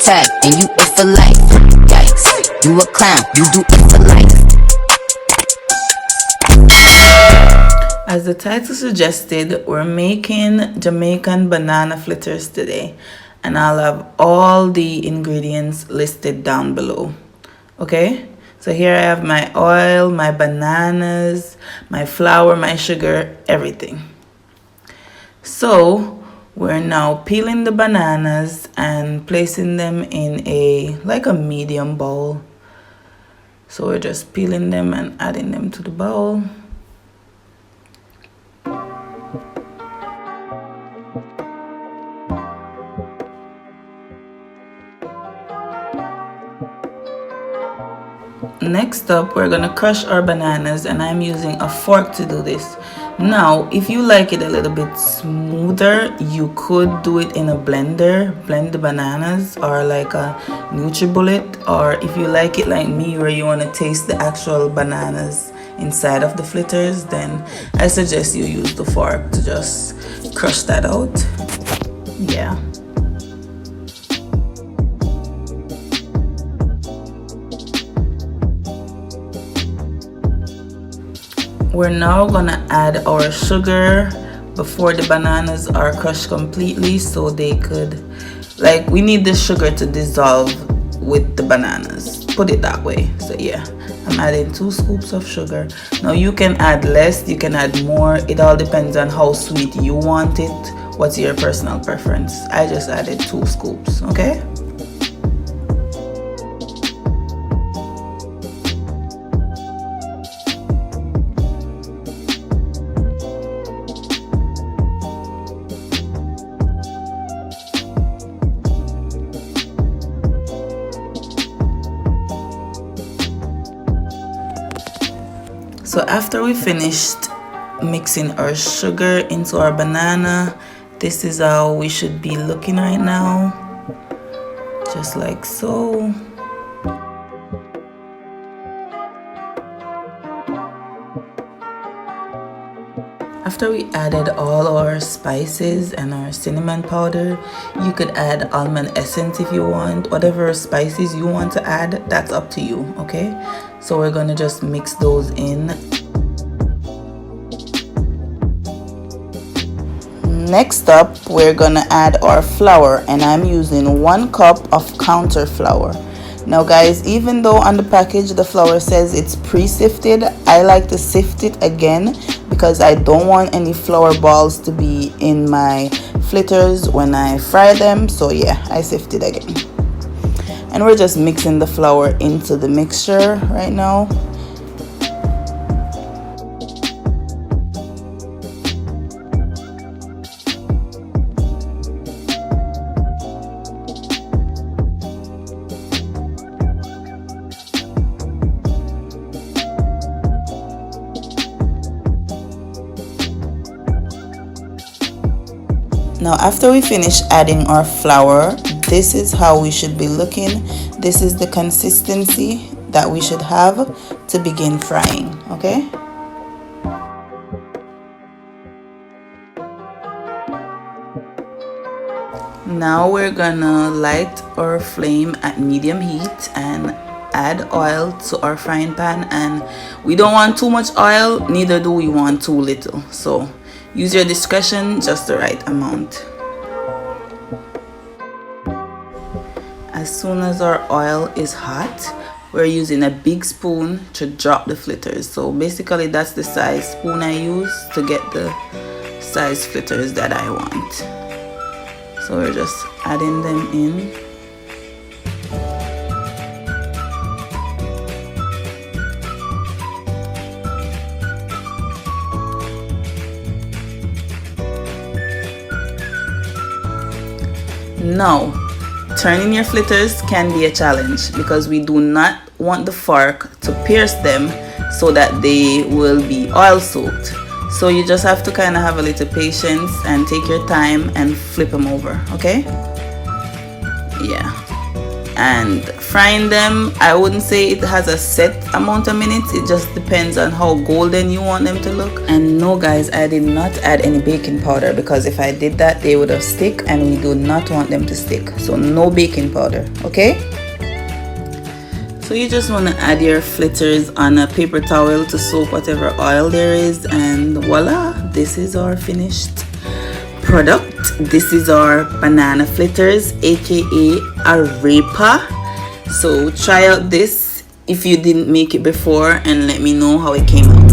tag, and you it for life. Yikes, you a clown, you do it for life. As the title suggested, we're making Jamaican banana flitters today, and I'll have all the ingredients listed down below. Okay, so here I have my oil, my bananas, my flour, my sugar, everything. So we're now peeling the bananas and placing them in like a medium bowl. So we're just peeling them and adding them to the bowl. Next up, we're gonna crush our bananas, and I'm using a fork to do this. Now, if you like it a little bit smoother, you could do it in a blender, blend the bananas, or like a NutriBullet, or if you like it like me where you want to taste the actual bananas inside of the flitters, then I suggest you use the fork to just crush that out. Yeah. We're now gonna add our sugar before the bananas are crushed completely, so they could, like, we need the sugar to dissolve with the bananas, put it that way. So yeah, I'm adding 2 scoops of sugar. Now you can add less, you can add more, it all depends on how sweet you want it. What's your personal preference? I just added 2 scoops. Okay. So after we finished mixing our sugar into our banana, this is how we should be looking right now, just like so. After we added all our spices and our cinnamon powder, you could add almond essence if you want. Whatever spices you want to add, that's up to you, okay? So we're gonna just mix those in. Next up, we're gonna add our flour, and I'm using 1 cup of counter flour. Now guys, even though on the package the flour says it's pre-sifted, I like to sift it again because I don't want any flour balls to be in my flitters when I fry them. So yeah, I sift it again. And we're just mixing the flour into the mixture right now. Now after we finish adding our flour, this is how we should be looking. This is the consistency that we should have to begin frying, okay? Now we're gonna light our flame at medium heat and add oil to our frying pan, and we don't want too much oil, neither do we want too little. So use your discretion, just the right amount. As soon as our oil is hot, we're using a big spoon to drop the flitters. So basically that's the size spoon I use to get the size flitters that I want. So we're just adding them in. Now, turning your flitters can be a challenge because we do not want the fork to pierce them so that they will be oil soaked. So you just have to kind of have a little patience and take your time and flip them over, okay? Yeah. And frying them, I wouldn't say it has a set amount of minutes. It just depends on how golden you want them to look. And no guys, I did not add any baking powder, because if I did that they would have stick, and we do not want them to stick. So no baking powder, okay? So you just want to add your fritters on a paper towel to soak whatever oil there is, and voila, this is our finished product. This is our banana fritters, aka Arapa. So try out this if you didn't make it before, and let me know how it came out.